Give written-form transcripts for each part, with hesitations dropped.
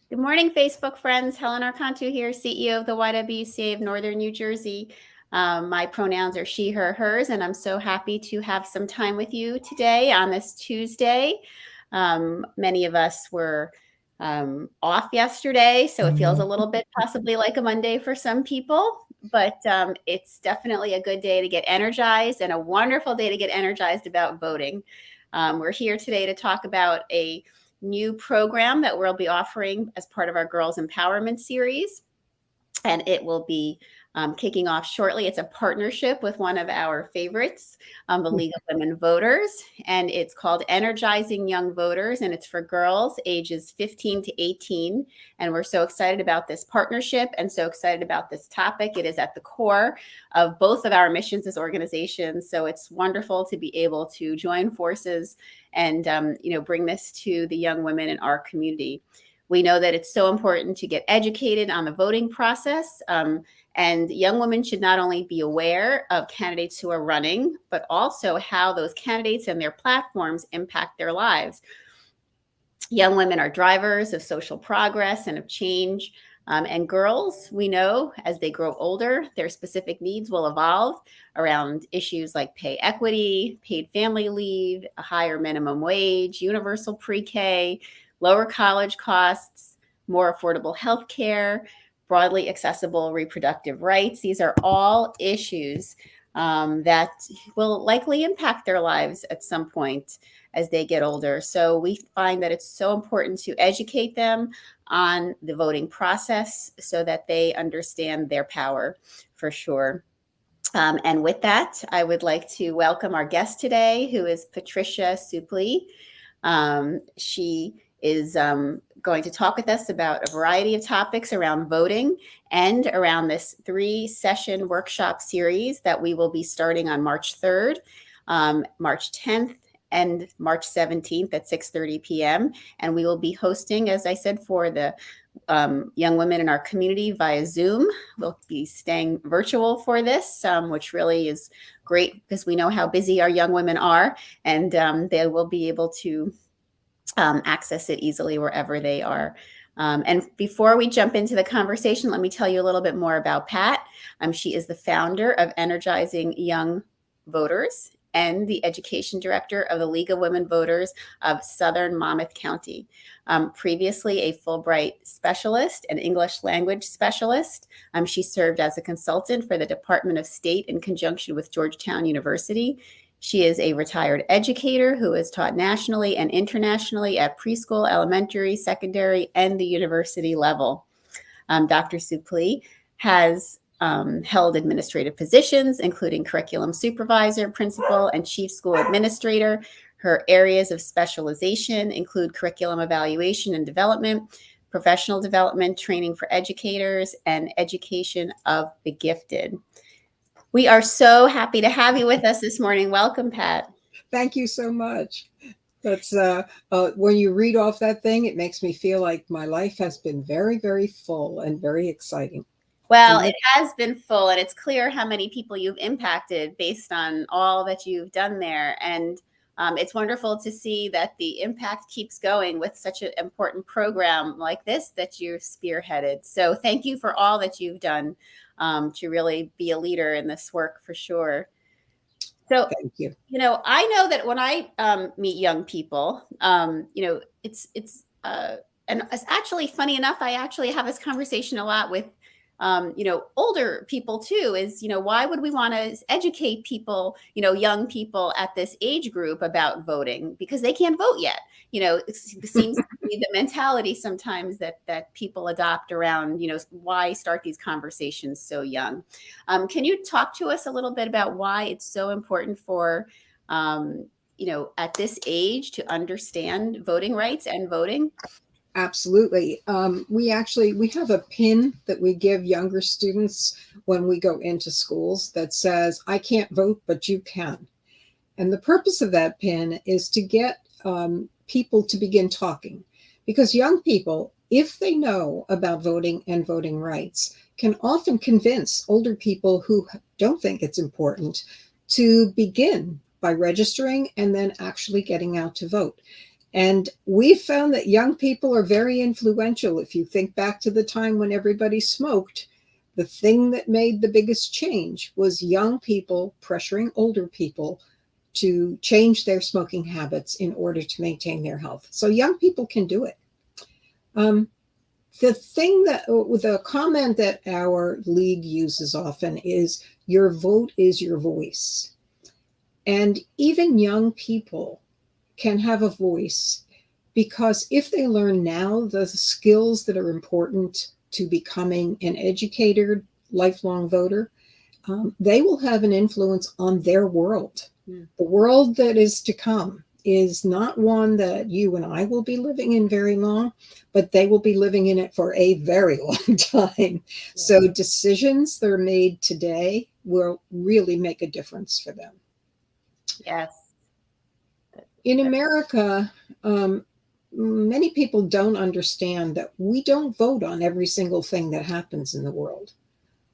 Good morning, Facebook friends. Helen Archontou here, CEO of the YWCA of Northern New Jersey. My pronouns are she, her, hers, and I'm so happy to have some time with you today on this Tuesday. Many of us were off yesterday, so it feels a little bit possibly like a Monday for some people, but it's definitely a good day to get energized and a wonderful day to get energized about voting. We're here today to talk about a new program that we'll be offering as part of our Girls Empowerment Series. And it will be kicking off shortly. It's a partnership with one of our favorites, the League of Women Voters, and it's called Energizing Young Voters, and it's for girls ages 15 to 18. And we're so excited about this partnership and so excited about this topic. It is at the core of both of our missions as organizations. So it's wonderful to be able to join forces and bring this to the young women in our community. We know that it's so important to get educated on the voting process. And young women should not only be aware of candidates who are running, but also how those candidates and their platforms impact their lives. Young women are drivers of social progress and of change. And girls, we know as they grow older, their specific needs will evolve around issues like pay equity, paid family leave, a higher minimum wage, universal pre-K, lower college costs, more affordable health care, broadly accessible reproductive rights. These are all issues that will likely impact their lives at some point as they get older. So we find that it's so important to educate them on the voting process so that they understand their power for sure. And with that, I would like to welcome our guest today, who is Patricia Supplee. She is going to talk with us about a variety of topics around voting and around this 3-session workshop series that we will be starting on March 3rd, March 10th, and March 17th at 6:30 p.m. And we will be hosting, as I said, for the young women in our community via Zoom. We'll be staying virtual for this, which really is great because we know how busy our young women are, and they will be able to access it easily wherever they are. And before we jump into the conversation, let me tell you a little bit more about Pat. She is the founder of Energizing Young Voters and the education director of the League of Women Voters of Southern Monmouth County. Previously a Fulbright specialist and English language specialist, she served as a consultant for the Department of State in conjunction with Georgetown University. She is a retired educator who has taught nationally and internationally at preschool, elementary, secondary, and the university level. Dr. Supplee has held administrative positions, including curriculum supervisor, principal, and chief school administrator. Her areas of specialization include curriculum evaluation and development, professional development, training for educators, and education of the gifted. We are so happy to have you with us this morning. Welcome, Pat. Thank you so much. That's when you read off that thing, it makes me feel like my life has been very, very full and very exciting. Well, it has been full, and it's clear how many people you've impacted based on all that you've done there. And it's wonderful to see that the impact keeps going with such an important program like this that you've spearheaded. So thank you for all that you've done to really be a leader in this work for sure. So, thank you. I know that when I meet young people, and it's actually funny enough, I actually have this conversation a lot with older people too, is, why would we want to educate people, young people at this age group about voting? Because they can't vote yet. It seems to be the mentality sometimes that people adopt around, why start these conversations so young? Can you talk to us a little bit about why it's so important for, at this age to understand voting rights and voting? Absolutely. We have a pin that we give younger students when we go into schools that says, "I can't vote, but you can." And the purpose of that pin is to get people to begin talking, because young people, if they know about voting and voting rights, can often convince older people who don't think it's important to begin by registering and then actually getting out to vote. And we've found that young people are very influential. If you think back to the time when everybody smoked, the thing that made the biggest change was young people pressuring older people to change their smoking habits in order to maintain their health. So young people can do it. The comment that our league uses often is, your vote is your voice. And even young people can have a voice, because if they learn now the skills that are important to becoming an educated, lifelong voter, they will have an influence on their world. The world that is to come is not one that you and I will be living in very long, but they will be living in it for a very long time. So decisions that are made today will really make a difference for them. Yes. In America, many people don't understand that we don't vote on every single thing that happens in the world.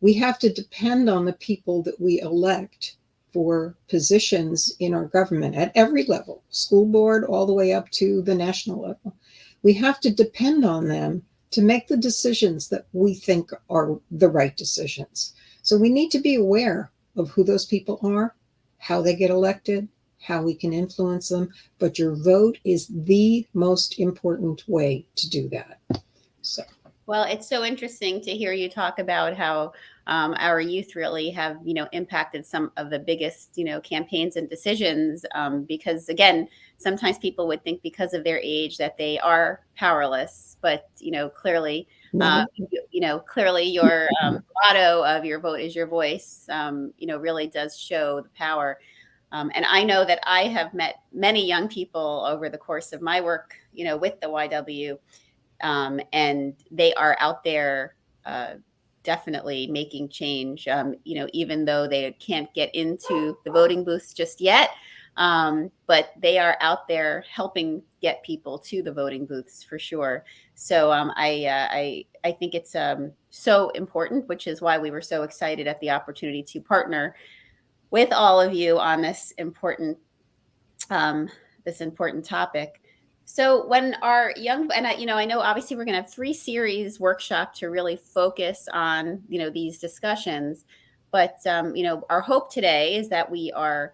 We have to depend on the people that we elect for positions in our government at every level, school board, all the way up to the national level. We have to depend on them to make the decisions that we think are the right decisions. So we need to be aware of who those people are, how they get elected, how we can influence them. But your vote is the most important way to do that. So. Well, it's so interesting to hear you talk about how our youth really have, impacted some of the biggest, campaigns and decisions. Because again, sometimes people would think because of their age that they are powerless, but clearly, clearly your motto of your vote is your voice, really does show the power. And I know that I have met many young people over the course of my work, with the YW. And they are out there definitely making change, even though they can't get into the voting booths just yet. But they are out there helping get people to the voting booths for sure. So I think it's so important, which is why we were so excited at the opportunity to partner with all of you on this important topic. So when our young, and I know obviously we're going to have 3 series workshop to really focus on, these discussions, but, our hope today is that we are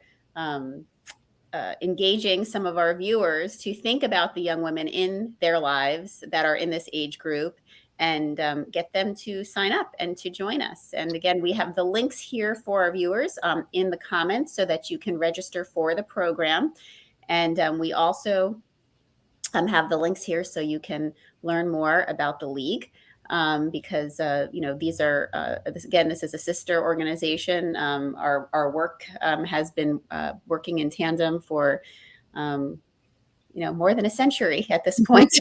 engaging some of our viewers to think about the young women in their lives that are in this age group, and get them to sign up and to join us. And again, we have the links here for our viewers in the comments so that you can register for the program. And we also have the links here so you can learn more about the league, because these are this is a sister organization. Our work has been working in tandem for more than a century at this point.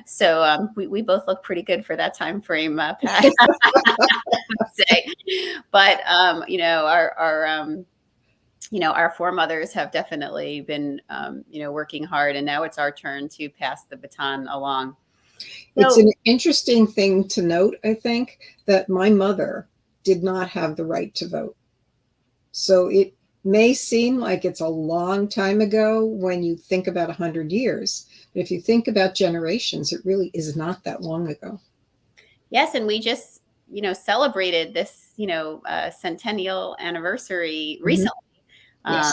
So we both look pretty good for that time frame, Pat. Say. But our foremothers have definitely been, working hard, and now it's our turn to pass the baton along. It's an interesting thing to note, I think, that my mother did not have the right to vote. So it may seem like it's a long time ago when you think about 100 years, but if you think about generations, it really is not that long ago. Yes, and we just, celebrated this, centennial anniversary recently. Yes.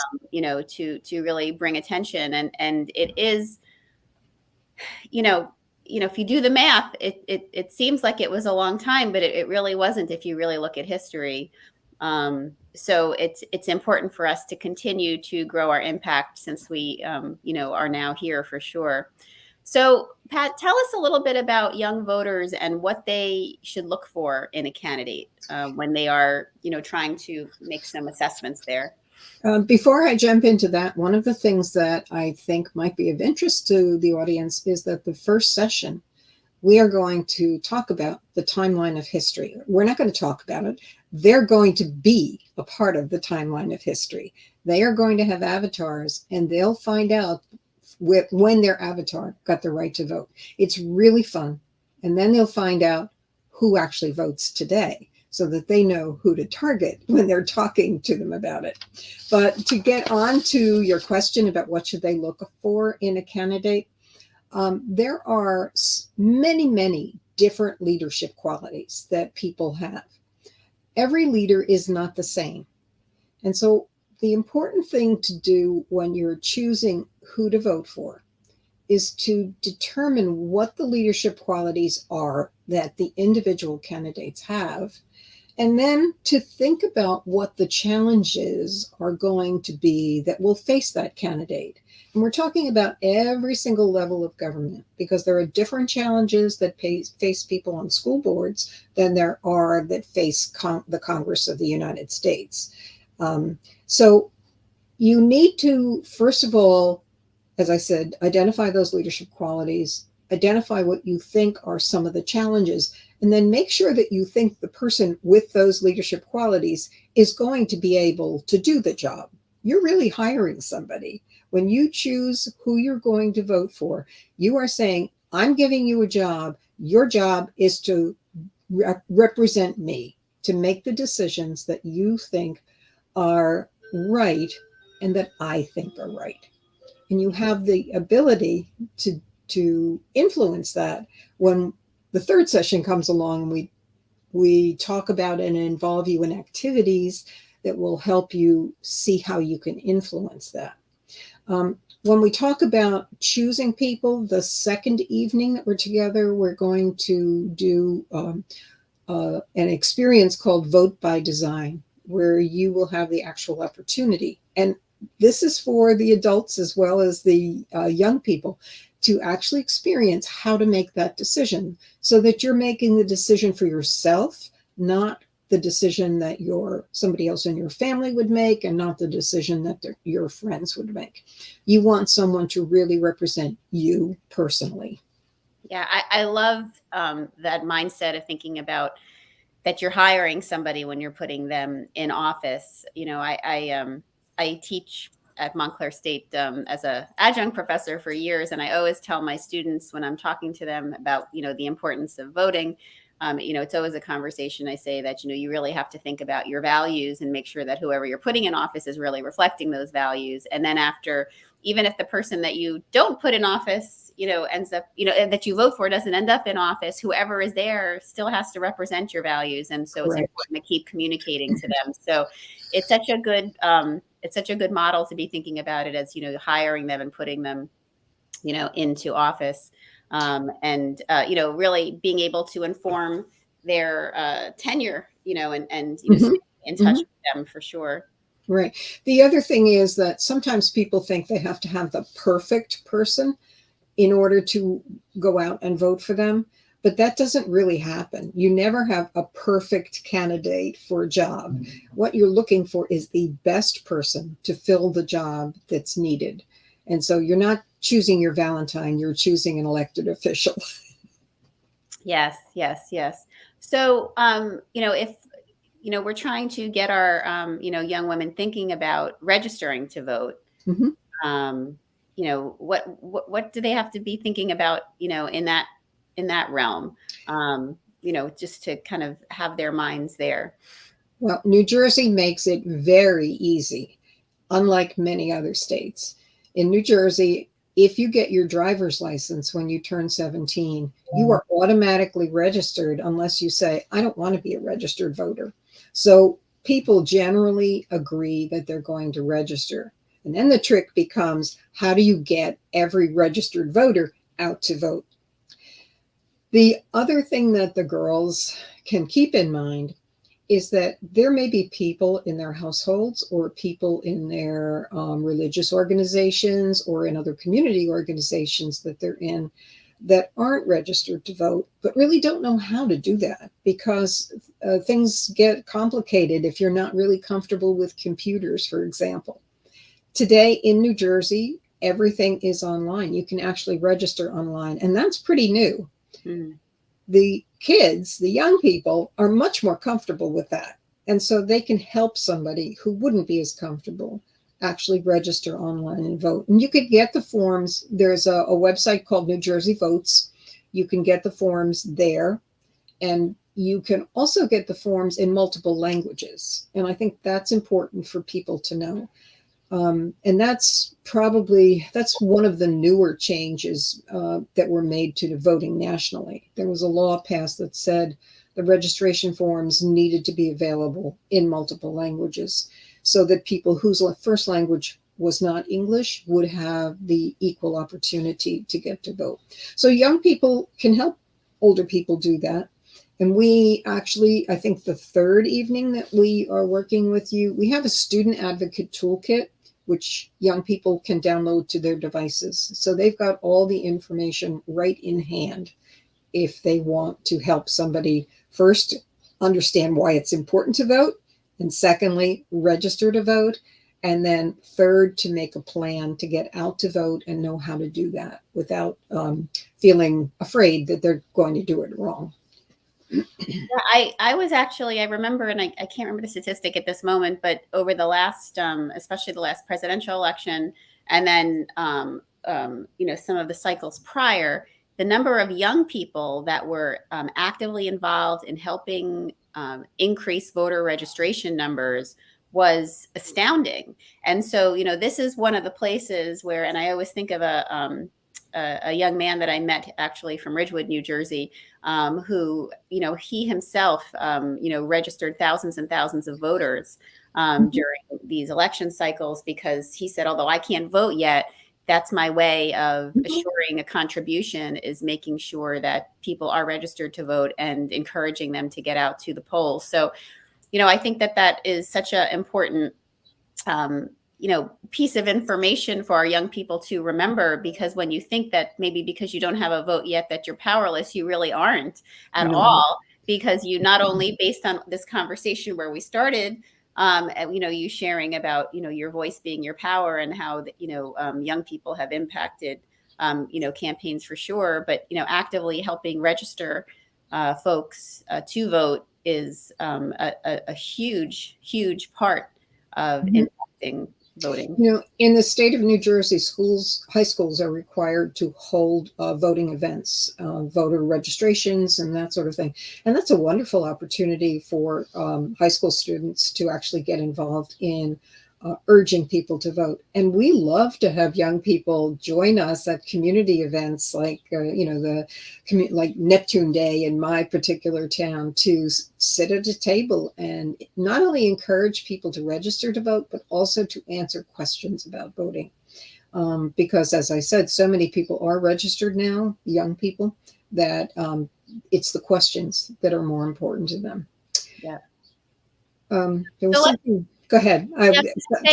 To really bring attention, and it is, if you do the math, it seems like it was a long time, but it really wasn't if you really look at history. So it's important for us to continue to grow our impact since we are now here for sure. So Pat, tell us a little bit about young voters and what they should look for in a candidate when they are trying to make some assessments there. Before I jump into that, one of the things that I think might be of interest to the audience is that the first session, we are going to talk about the timeline of history. We're not going to talk about it. They're going to be a part of the timeline of history. They are going to have avatars, and they'll find out when their avatar got the right to vote. It's really fun. And then they'll find out who actually votes today. so that they know who to target when they're talking to them about it. But to get on to your question about what should they look for in a candidate, there are many, many different leadership qualities that people have. Every leader is not the same. And so the important thing to do when you're choosing who to vote for is to determine what the leadership qualities are that the individual candidates have, and then to think about what the challenges are going to be that will face that candidate. And we're talking about every single level of government, because there are different challenges that face people on school boards than there are that face the Congress of the United States. So you need to, first of all, as I said, identify those leadership qualities, identify what you think are some of the challenges, and then make sure that you think the person with those leadership qualities is going to be able to do the job. You're really hiring somebody. When you choose who you're going to vote for, you are saying, I'm giving you a job. Your job is to represent me, to make the decisions that you think are right and that I think are right. And you have the ability to influence that when the third session comes along and we talk about and involve you in activities that will help you see how you can influence that. When we talk about choosing people, the second evening that we're together, we're going to do an experience called Vote by Design, where you will have the actual opportunity. And this is for the adults as well as the young people to actually experience how to make that decision, so that you're making the decision for yourself, not the decision that somebody else in your family would make, and not the decision that your friends would make. You want someone to really represent you personally. Yeah, I love that mindset of thinking about that you're hiring somebody when you're putting them in office. You know, I teach at Montclair State as a adjunct professor for years, and I always tell my students when I'm talking to them about, you know, the importance of voting. You know, it's always a conversation. I say that, you know, you really have to think about your values and make sure that whoever you're putting in office is really reflecting those values. And then after, even if the person that you don't put in office, you know, ends up, you know, that you vote for doesn't end up in office, whoever is there still has to represent your values. And so it's important to keep communicating to them. So it's such a good model to be thinking about it as, you know, hiring them and putting them, you know, into office. You know, really being able to inform their tenure, you know, and you know, stay in touch with them for sure. Right. The other thing is that sometimes people think they have to have the perfect person in order to go out and vote for them, but that doesn't really happen. You never have a perfect candidate for a job. What you're looking for is the best person to fill the job that's needed. And so you're not choosing your Valentine, you're choosing an elected official. Yes, yes, yes. So, you know, if, you know, we're trying to get our, you know, young women thinking about registering to vote, you know, what do they have to be thinking about, you know, in that realm, you know, just to kind of have their minds there? Well, New Jersey makes it very easy, unlike many other states. In New Jersey, if you get your driver's license when you turn 17, you are automatically registered unless you say, I don't want to be a registered voter. So people generally agree that they're going to register. And then the trick becomes, how do you get every registered voter out to vote? The other thing that the girls can keep in mind is that there may be people in their households or people in their religious organizations or in other community organizations that they're in that aren't registered to vote, but really don't know how to do that, because things get complicated if you're not really comfortable with computers, for example. Today in New Jersey, everything is online. You can actually register online, and that's pretty new. The kids, the young people, are much more comfortable with that. And so they can help somebody who wouldn't be as comfortable actually register online and vote. And you could get the forms. There's a website called New Jersey Votes. You can get the forms there. And you can also get the forms in multiple languages. And I think that's important for people to know. And that's one of the newer changes that were made to the voting nationally. There was a law passed that said the registration forms needed to be available in multiple languages so that people whose first language was not English would have the equal opportunity to get to vote. So young people can help older people do that. And we actually, I think the third evening that we are working with you, we have a student advocate toolkit, which young people can download to their devices. So they've got all the information right in hand if they want to help somebody first understand why it's important to vote, and secondly, register to vote, and then third, to make a plan to get out to vote and know how to do that without feeling afraid that they're going to do it wrong. Yeah, I remember, and I can't remember the statistic at this moment, but over the last, especially the last presidential election, and then, some of the cycles prior, the number of young people that were actively involved in helping increase voter registration numbers was astounding. And so, this is one of the places where, and I always think of a young man that I met actually from Ridgewood, New Jersey, who, he himself, registered thousands and thousands of voters during these election cycles, because he said, although I can't vote yet, that's my way of assuring a contribution, is making sure that people are registered to vote and encouraging them to get out to the polls. So, I think that is such an important piece of information for our young people to remember, because when you think that maybe because you don't have a vote yet that you're powerless, you really aren't at all, because you not only, based on this conversation where we started, you sharing about, your voice being your power, and how, young people have impacted, campaigns for sure, but, actively helping register folks to vote is a huge, huge part of impacting voting. In the state of New Jersey, high schools are required to hold voting events, voter registrations, and that sort of thing. And that's a wonderful opportunity for high school students to actually get involved in urging people to vote. And we love to have young people join us at community events like, like Neptune Day in my particular town, to sit at a table and not only encourage people to register to vote, but also to answer questions about voting. Because as I said, so many people are registered now, young people, that it's the questions that are more important to them. Yeah. There was something. Go ahead.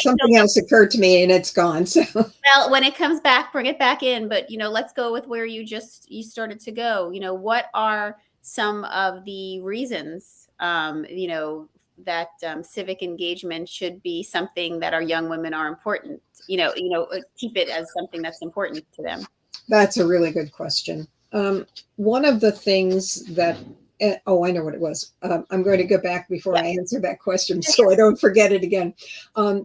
Something else occurred to me and it's gone. So, well, when it comes back, bring it back in. But, let's go with where you started to go. What are some of the reasons, that civic engagement should be something that our young women are important, keep it as something that's important to them? That's a really good question. One of the things that I know what it was. I'm going to go back before I answer that question so I don't forget it again.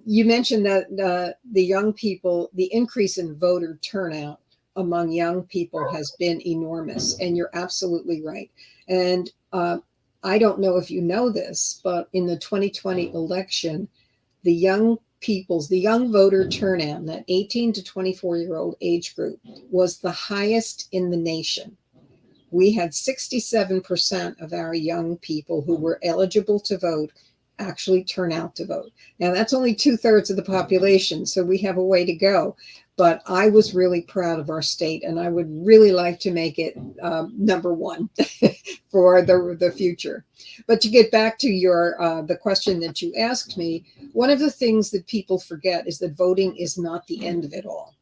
You mentioned that the young people, the increase in voter turnout among young people has been enormous. And you're absolutely right. And I don't know if you know this, but in the 2020 election, the young voter turnout, that 18 to 24-year-old age group, was the highest in the nation. We had 67% of our young people who were eligible to vote actually turn out to vote. Now, that's only 2/3 of the population, so we have a way to go. But I was really proud of our state, and I would really like to make it number one for the future. But to get back to the question that you asked me, one of the things that people forget is that voting is not the end of it all.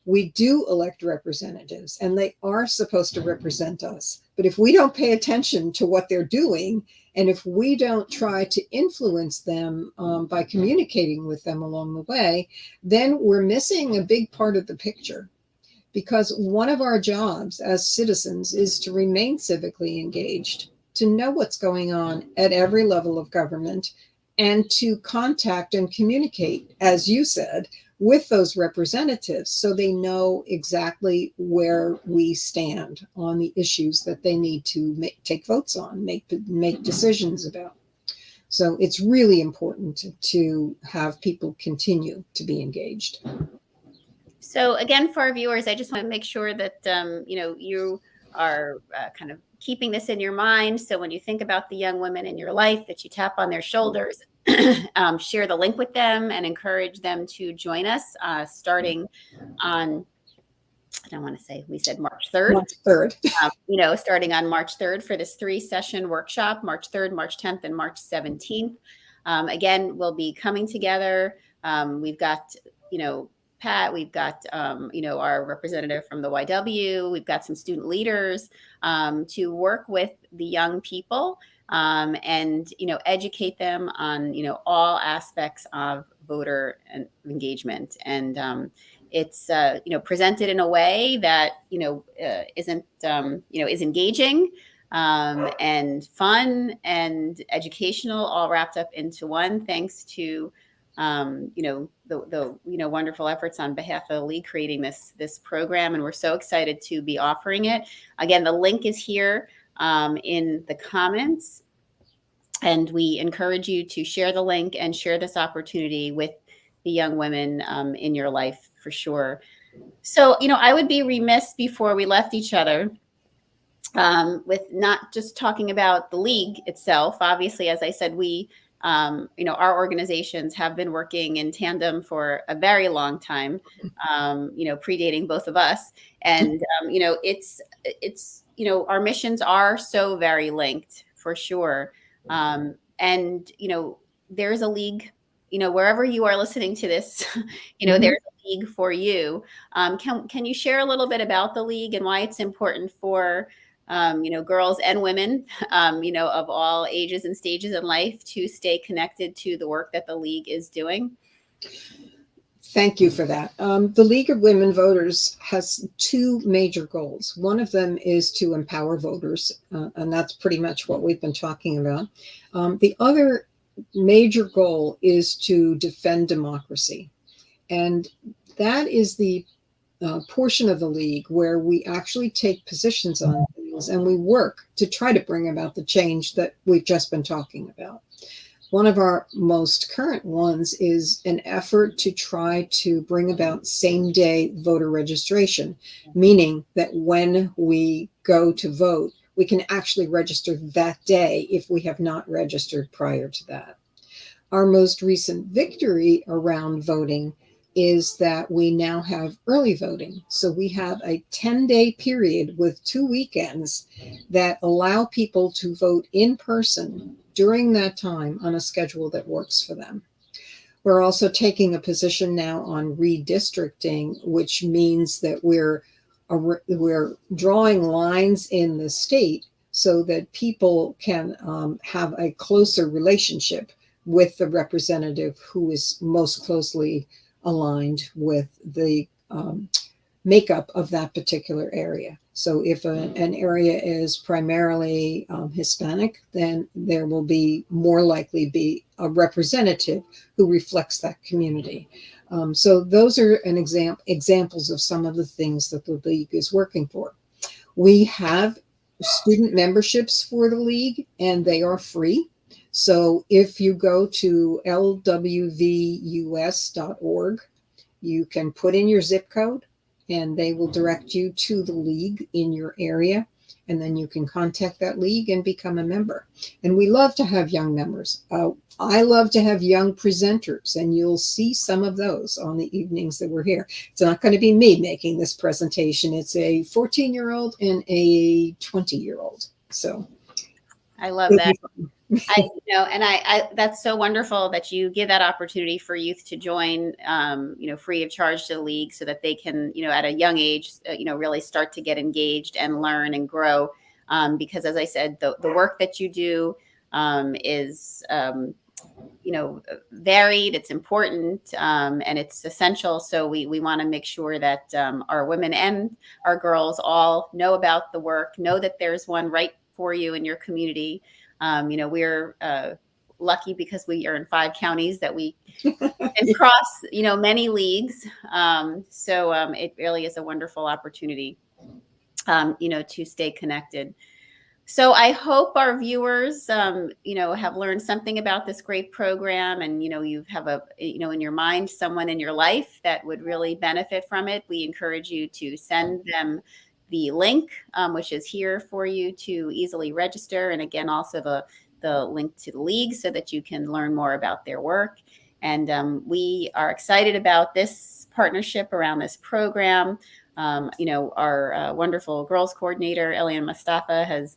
We do elect representatives, and they are supposed to represent us. But if we don't pay attention to what they're doing, and if we don't try to influence them by communicating with them along the way, then we're missing a big part of the picture. Because one of our jobs as citizens is to remain civically engaged, to know what's going on at every level of government, and to contact and communicate, as you said, with those representatives so they know exactly where we stand on the issues that they need to take votes on, make decisions about. So it's really important to have people continue to be engaged. So again, for our viewers, I just want to make sure that you are kind of keeping this in your mind. So when you think about the young women in your life, that you tap on their shoulders, share the link with them, and encourage them to join us starting on, I don't want to say, we said March 3rd. March 3rd. Starting on March 3rd for this 3-session workshop, March 3rd, March 10th, and March 17th. Again, we'll be coming together. We've got, Pat, we've got, our representative from the YW, we've got some student leaders to work with the young people and, educate them on, all aspects of voter engagement. And it's, presented in a way that, isn't, is engaging and fun and educational, all wrapped up into one, thanks to the wonderful efforts on behalf of the league creating this program, and we're so excited to be offering it. Again, the link is here in the comments, and we encourage you to share the link and share this opportunity with the young women in your life for sure. So, I would be remiss before we left each other with not just talking about the league itself. Obviously, as I said, we our organizations have been working in tandem for a very long time, predating both of us. And, it's our missions are so very linked for sure. And, there's a league, wherever you are listening to this, there's a league for you. Can you share a little bit about the league and why it's important for girls and women, of all ages and stages in life to stay connected to the work that the league is doing? Thank you for that. The League of Women Voters has two major goals. One of them is to empower voters, and that's pretty much what we've been talking about. The other major goal is to defend democracy. And that is the portion of the league where we actually take positions on things and we work to try to bring about the change that we've just been talking about. One of our most current ones is an effort to try to bring about same-day voter registration, meaning that when we go to vote, we can actually register that day if we have not registered prior to that. Our most recent victory around voting is that we now have early voting. So we have a 10-day period with 2 weekends that allow people to vote in person during that time on a schedule that works for them. We're also taking a position now on redistricting, which means that we're drawing lines in the state so that people can have a closer relationship with the representative who is most closely aligned with the makeup of that particular area. So if an area is primarily Hispanic, then there will be more likely be a representative who reflects that community. So those are examples of some of the things that the league is working for. We have student memberships for the league, and they are free. So if you go to YWVUS.org, you can put in your zip code and they will direct you to the league in your area. And then you can contact that league and become a member. And we love to have young members. I love to have young presenters, and you'll see some of those on the evenings that we're here. It's not going to be me making this presentation. It's a 14-year-old and a 20-year-old. So I love that. I that's so wonderful that you give that opportunity for youth to join, free of charge to the league, so that they can, at a young age, really start to get engaged and learn and grow. Because as I said, the work that you do is, varied, it's important, and it's essential. So we want to make sure that our women and our girls all know about the work, know that there's one right for you in your community. We're lucky because we are in 5 counties that we can cross, many leagues. So it really is a wonderful opportunity, to stay connected. So I hope our viewers, have learned something about this great program, and you have in your mind someone in your life that would really benefit from it. We encourage you to send them the link, which is here for you to easily register, and again, also the link to the league so that you can learn more about their work. And we are excited about this partnership around this program. Our wonderful girls coordinator, Elian Mustafa, has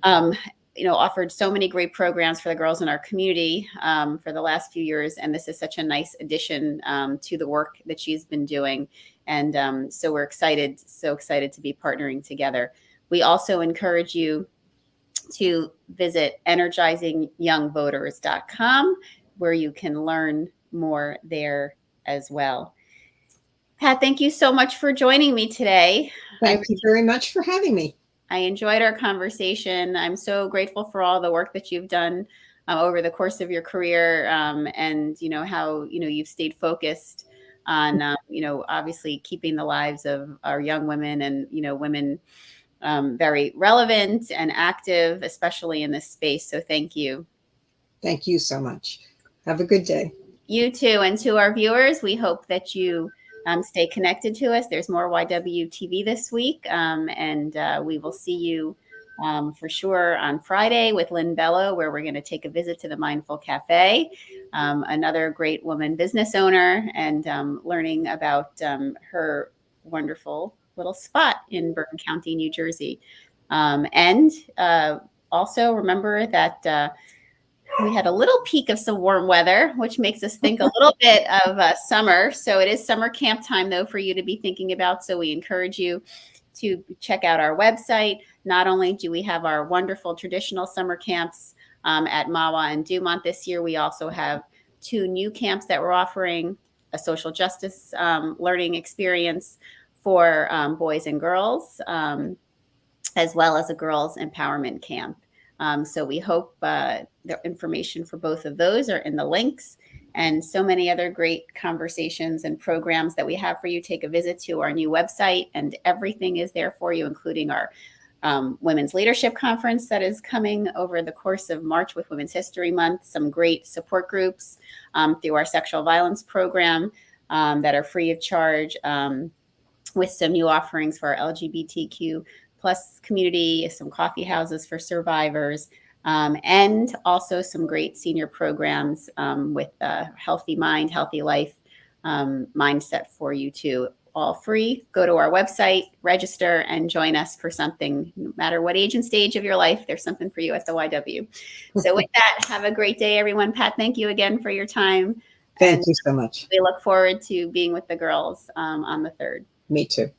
offered so many great programs for the girls in our community for the last few years. And this is such a nice addition to the work that she's been doing. And so we're so excited to be partnering together. We also encourage you to visit energizingyoungvoters.com, where you can learn more there as well. Pat, thank you so much for joining me today. Thank you very much for having me. I enjoyed our conversation. I'm so grateful for all the work that you've done over the course of your career, and how you've stayed focused on obviously keeping the lives of our young women and women very relevant and active, especially in this space. So thank you. Thank you so much. Have a good day. You too. And to our viewers, we hope that you stay connected to us. There's more YWTV this week, and we will see you for sure on Friday with Lynn Bello, where we're going to take a visit to the Mindful Cafe, another great woman business owner, and learning about her wonderful little spot in Bergen County, New Jersey. And also remember that we had a little peak of some warm weather, which makes us think a little bit of summer. So it is summer camp time, though, for you to be thinking about. So we encourage you to check out our website. Not only do we have our wonderful traditional summer camps at Mahwah and Dumont this year, we also have 2 new camps that we're offering, a social justice learning experience for boys and girls, as well as a girls empowerment camp. So we hope the information for both of those are in the links, and so many other great conversations and programs that we have for you. Take a visit to our new website, and everything is there for you, including our Women's Leadership Conference that is coming over the course of March with Women's History Month, some great support groups through our sexual violence program that are free of charge, with some new offerings for our LGBTQ plus community, some coffee houses for survivors, and also some great senior programs with Healthy Mind, Healthy Life mindset for you too. All free. Go to our website, register, and join us for something. No matter what age and stage of your life, there's something for you at the YW. So with that, have a great day, everyone. Pat, thank you again for your time. Thank you so much. We look forward to being with the girls on the 3rd. Me too.